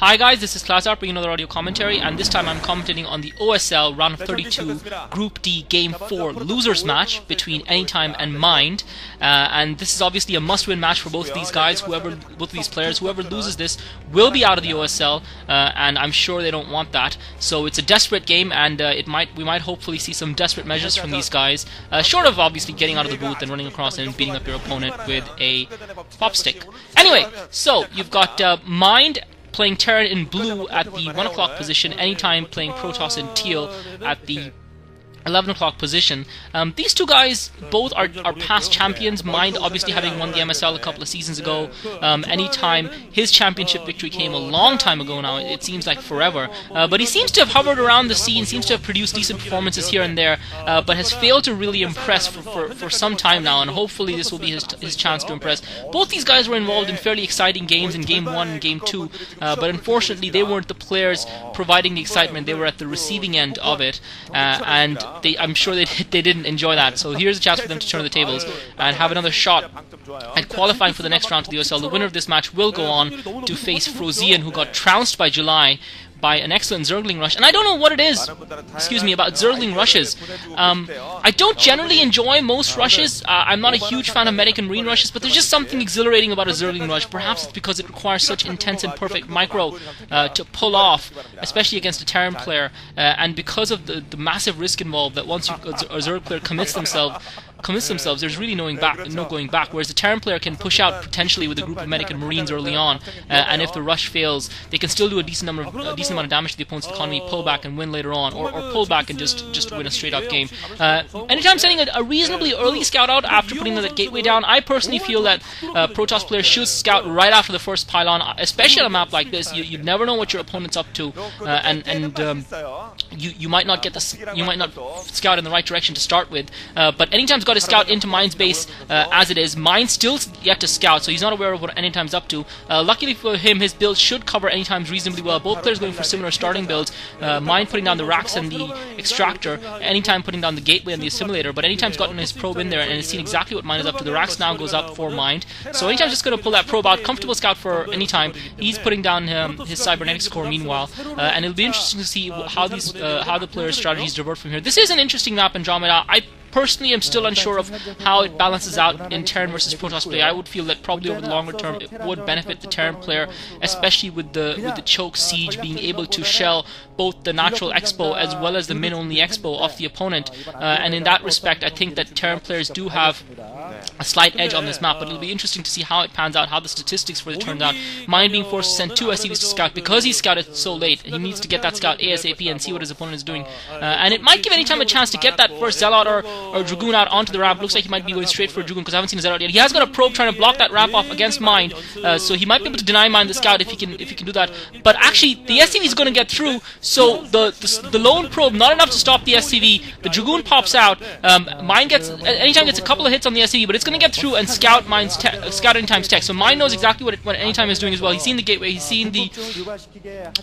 Hi guys, this is Klazart bringing another audio commentary, and this time I'm commentating on the OSL round of 32 Group D Game 4 losers match between Anytime and Mind. And this is obviously a must-win match for both of these guys. Both of these players, whoever loses this will be out of the OSL, and I'm sure they don't want that. So it's a desperate game, and we might hopefully see some desperate measures from these guys, short of obviously getting out of the booth and running across and beating up your opponent with a pop stick. Anyway, so you've got Mind playing Terran in blue at the 1 o'clock position, Anytime playing Protoss in teal at the 11 o'clock position. These two guys both are past champions. Mind obviously having won the MSL a couple of seasons ago. Anytime, his championship victory came a long time ago now. It seems like forever. But he seems to have hovered around the scene, seems to have produced decent performances here and there, but has failed to really impress for some time now, and hopefully this will be his chance to impress. Both these guys were involved in fairly exciting games in Game 1 and Game 2, but unfortunately they weren't the players providing the excitement. They were at the receiving end of it, and I'm sure they didn't enjoy that. So here's a chance for them to turn the tables and have another shot at qualifying for the next round to the OSL. The winner of this match will go on to face Frozian, who got trounced by July by an excellent Zergling rush. And I don't know what it is, about Zergling rushes. I don't generally enjoy most rushes. I'm not a huge fan of Medic and Marine rushes, but there's just something exhilarating about a Zergling rush. Perhaps it's because it requires such intense and perfect micro to pull off, especially against a Terran player, and because of the massive risk involved, that once a Zerg player commits themselves, there's really no going back, whereas the Terran player can push out potentially with a group of Medic and Marines early on, and if the rush fails, they can still do a decent amount of damage to the opponent's economy, pull back and win later on, or pull back and just win a straight up game. Anytime sending a reasonably early scout out after putting the gateway down, I personally feel that Protoss players should scout right after the first pylon, especially on a map like this. You never know what your opponent's up to, you might not scout in the right direction to start with, but Anytime's got to scout into Mind's base as it is. Mind's still yet to scout, so he's not aware of what Anytime's up to. Luckily for him, his build should cover Anytime's reasonably well. Both players going for similar starting builds. Mind putting down the racks and the extractor, Anytime putting down the gateway and the assimilator, but Anytime's gotten his probe in there and has seen exactly what Mind is up to. The racks now goes up for Mind, so Anytime's just going to pull that probe out. Comfortable scout for Anytime. He's putting down his cybernetics core meanwhile, and it'll be interesting to see how the players' strategies divert from here. This is an interesting map, Andromeda. I personally am still unsure of how it balances out in Terran versus Protoss play. I would feel that probably over the longer term it would benefit the Terran player, especially with the choke siege, being able to shell both the natural expo as well as the min-only expo off the opponent, and in that respect I think that Terran players do have a slight edge on this map, but it'll be interesting to see how it pans out, how the statistics for it turns out. Mind being forced to send 2 SCVs to scout because he's scouted so late. He needs to get that scout ASAP and see what his opponent is doing, and it might give Anytime a chance to get that first Zealot or Dragoon out onto the ramp. Looks like he might be going straight for a Dragoon because I haven't seen a Zealot yet. He has got a probe trying to block that ramp off against Mind, so he might be able to deny Mind the scout if he can do that. But actually, the SCV is going to get through, so the lone probe not enough to stop the SCV. The Dragoon pops out. Anytime gets a couple of hits on the SCV, but it's going to get through and scout Anytime's tech. So Mind knows exactly what Anytime is doing as well. He's seen the gateway, he's seen the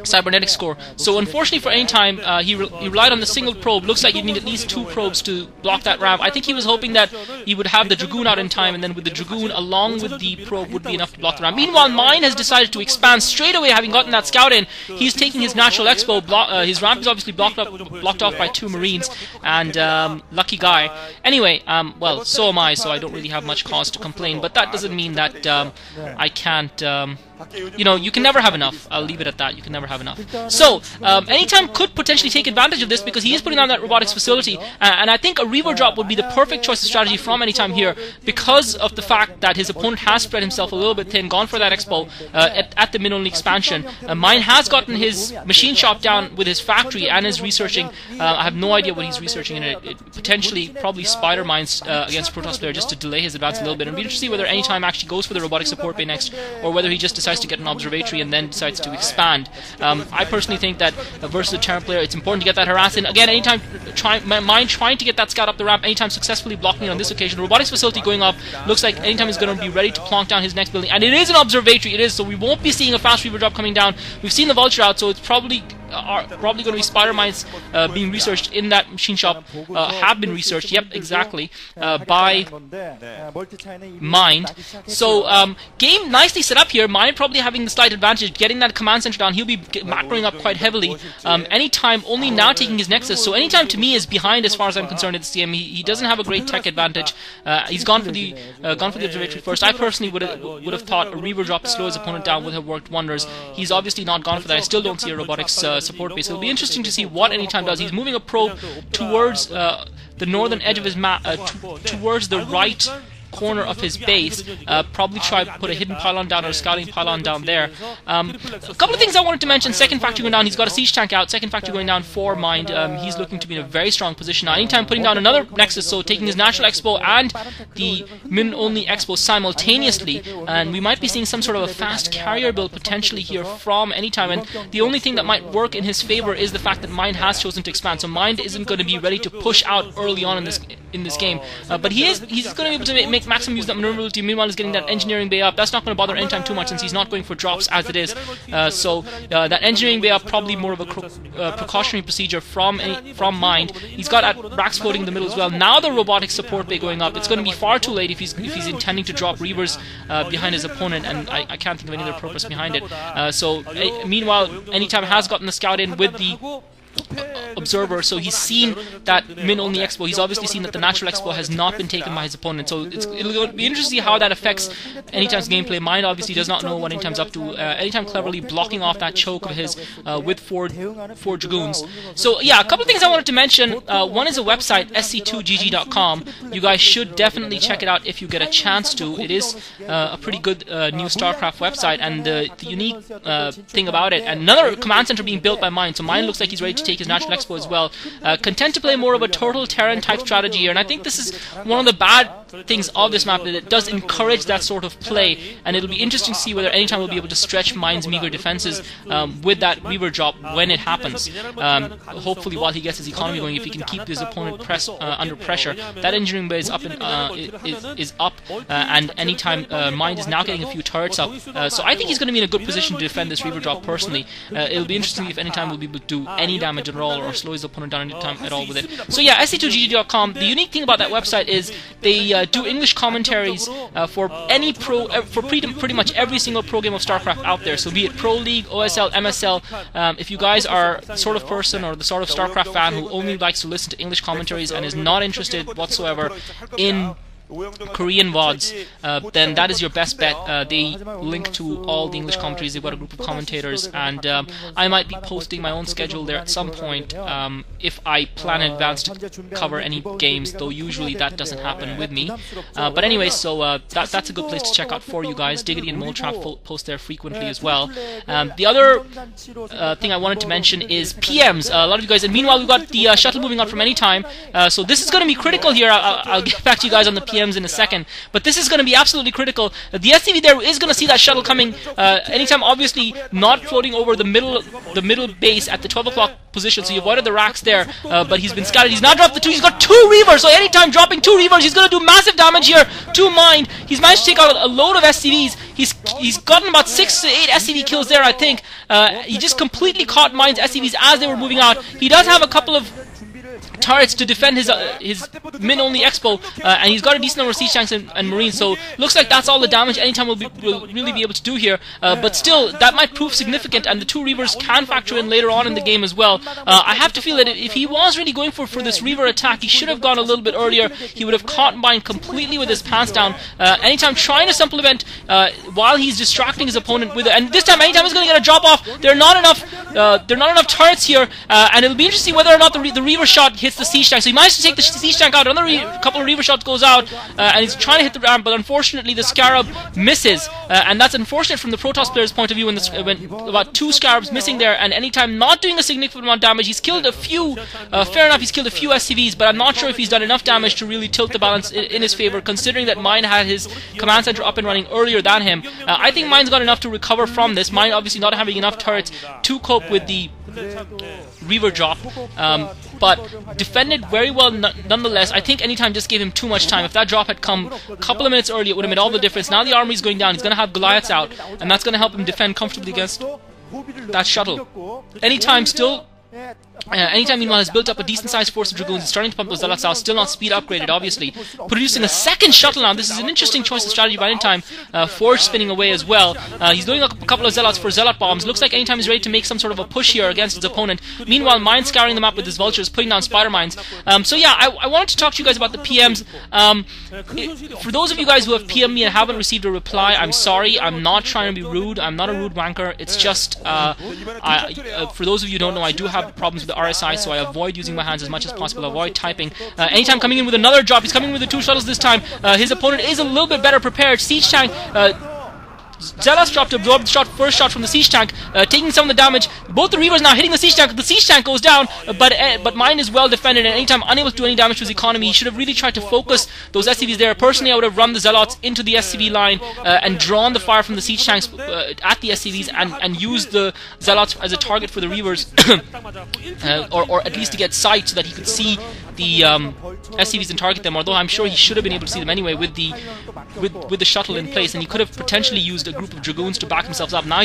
cybernetic score. So unfortunately for Anytime, he relied on the single probe. Looks like he'd need at least 2 probes to block that ramp. I think he was hoping that he would have the Dragoon out in time, and then with the Dragoon along with the probe would be enough to block the ramp. Meanwhile, Mind has decided to expand straight away, having gotten that scout in. He's taking his natural expo. His ramp is obviously blocked off by 2 Marines, and lucky guy. Anyway, well, so am I, so I don't really have much cause to complain, but that doesn't mean that I can't... you can never have enough. I'll leave it at that. You can never have enough. So, Anytime could potentially take advantage of this because he is putting on that robotics facility, and I think a Reaver drop would be the perfect choice of strategy from Anytime here because of the fact that his opponent has spread himself a little bit thin, gone for that expo at the min-only expansion. Mine has gotten his machine shop down with his factory and is researching. I have no idea what he's researching in it. Potentially, probably spider mines against Protoss player just to delay his advance a little bit. And we'll be interested to see whether Anytime actually goes for the robotic support bay next, or whether he just decides to get an observatory and then decides to expand. I personally think that versus a Terran player, it's important to get that harass in. Again, Anytime Mind trying to get that scout up the ramp, Anytime successfully blocking it on this occasion. The robotics facility going up. Looks like Anytime is going to be ready to plonk down his next building, and it is an observatory. It is, so we won't be seeing a fast Reaver drop coming down. We've seen the vulture out, so it's probably are probably going to be spider mines being researched in that machine shop have been researched. Yep, exactly, by Mind. So game nicely set up here. Mind probably having the slight advantage, getting that command center down. He'll be macroing up quite heavily. Anytime, only now taking his Nexus. So Anytime to me is behind as far as I'm concerned at this game. He doesn't have a great tech advantage. He's gone for the observatory first. I personally would have thought a Reaver drop to slow his opponent down would have worked wonders. He's obviously not gone for that. I still don't see a robotics support base. It'll be interesting to see what Anytime does. He's moving a probe towards the northern edge of his map, towards the right corner of his base. Probably try to put a hidden pylon down or a scouting pylon down there. A couple of things I wanted to mention. Second factory going down. He's got a siege tank out. Second factory going down for Mind. He's looking to be in a very strong position now. Anytime putting down another Nexus, so taking his natural expo and the min-only expo simultaneously, and we might be seeing some sort of a fast carrier build potentially here from Anytime. And the only thing that might work in his favor is the fact that Mind has chosen to expand. So Mind isn't going to be ready to push out early on in this game, but he's going to be able to make maximum use of that maneuverability. Meanwhile, he's getting that engineering bay up. That's not going to bother Anytime too much since he's not going for drops as it is. So that engineering bay up, probably more of a precautionary procedure from Mind. He's got racks floating in the middle as well. Now the robotics support bay going up. It's going to be far too late if he's intending to drop Reavers behind his opponent, and I can't think of any other purpose behind it. Meanwhile, Anytime has gotten the scout in with the observer, so he's seen that min-only expo. He's obviously seen that the natural expo has not been taken by his opponent, so it'll be interesting to see how that affects Anytime's gameplay. Mind obviously does not know what Anytime's up to. Anytime cleverly blocking off that choke of his with four Dragoons. So yeah, a couple of things I wanted to mention. One is a website, sc2gg.com. You guys should definitely check it out if you get a chance to. It is a pretty good new StarCraft website, and the unique thing about it, another command center being built by Mind. So Mind looks like he's ready to take his natural expo as well. Content to play more of a total Terran type strategy here, and I think this is one of the bad things of this map, that it does encourage that sort of play, and it'll be interesting to see whether Anytime will be able to stretch Mind's meager defenses with that Reaver drop when it happens. Hopefully while he gets his economy going, if he can keep his opponent under pressure. That engineering bay is up, and Anytime Mind is now getting a few turrets up, so I think he's going to be in a good position to defend this Reaver drop personally. It'll be interesting if Anytime will be able to do any damage at all or slow his opponent down anytime at all with it. So yeah, sc2gg.com. The unique thing about that website is they do English commentaries for any pretty much every single pro game of StarCraft out there. So be it Pro League, OSL, MSL. If you guys are the sort of person or the sort of StarCraft fan who only likes to listen to English commentaries and is not interested whatsoever in Korean VODs, then that is your best bet. They link to all the English commentaries. They've got a group of commentators, and I might be posting my own schedule there at some point if I plan in advance to cover any games, though usually that doesn't happen with me. But anyway, so that's a good place to check out for you guys. Diggity and Moletrap post there frequently as well. The other thing I wanted to mention is PMs. A lot of you guys, and meanwhile we've got the shuttle moving out from Anytime, so this is going to be critical here. I'll get back to you guys on the PMs in a second, but this is going to be absolutely critical. The SCV there is going to see that shuttle coming. Anytime obviously not floating over the middle base at the 12 o'clock position, so he avoided the racks there, but he's been scattered. He's now dropped the 2. He's got 2 Reavers, so Anytime dropping 2 Reavers, he's going to do massive damage here to Mind. He's managed to take out a load of SCVs. He's gotten about 6 to 8 SCV kills there, I think. He just completely caught Mind's SCVs as they were moving out. He does have a couple of turrets to defend his min-only expo, and he's got a decent number of siege tanks and marines, so looks like that's all the damage Anytime will really be able to do here, but still, that might prove significant, and the 2 Reavers can factor in later on in the game as well. I have to feel that if he was really going for this Reaver attack, he should have gone a little bit earlier. He would have caught Mind completely with his pants down. Anytime trying to supplement while he's distracting his opponent with it, and this time Anytime is going to get a drop off. There are not enough turrets here, and it'll be interesting whether or not the Reaver shot hits the siege tank. So he managed to take the siege tank out. Another couple of Reaver shots goes out, and he's trying to hit the ramp, but unfortunately the Scarab misses, and that's unfortunate from the Protoss player's point of view. When about 2 Scarabs missing there, and Anytime not doing a significant amount of damage. He's killed a few. Fair enough, he's killed a few SCVs, but I'm not sure if he's done enough damage to really tilt the balance in his favor, considering that Mind had his command center up and running earlier than him. I think Mind's got enough to recover from this. Mind obviously not having enough turrets to cope with the Reaver drop, but defended very well nonetheless. I think Anytime just gave him too much time. If that drop had come a couple of minutes earlier, it would have made all the difference. Now the army's going down. He's going to have Goliaths out, and that's going to help him defend comfortably against that shuttle. Anytime meanwhile has built up a decent sized force of Dragoons, is starting to pump those Zealots out, still not speed upgraded obviously, producing a second shuttle now. This is an interesting choice of strategy by Anytime, forge spinning away as well. He's doing a couple of Zealots for Zealot bombs. Looks like Anytime is ready to make some sort of a push here against his opponent. Meanwhile, Mind scouring them up with his vultures, putting down spider mines. So yeah, I wanted to talk to you guys about the PMs. For those of you guys who have PM'd me and haven't received a reply, I'm sorry. I'm not trying to be rude. I'm not a rude wanker. It's just, for those of you who don't know, I do have problems with the RSI, so I avoid using my hands as much as possible, avoid typing. Anytime coming in with another drop, he's coming with the 2 shuttles this time. His opponent is a little bit better prepared. Siege tank, Zealot's dropped to absorb the first shot from the siege tank, taking some of the damage. Both the Reavers now hitting the siege tank. The siege tank goes down, but Mine is well defended, and Anytime unable to do any damage to his economy. He should have really tried to focus those SCVs there. Personally, I would have run the Zealots into the SCV line and drawn the fire from the siege tanks at the SCVs and used the Zealots as a target for the Reavers, or at least to get sight so that he could see the SCVs and target them. Although I'm sure he should have been able to see them anyway with the shuttle in place, and he could have potentially used a group of Dragoons to back himself up. Now he's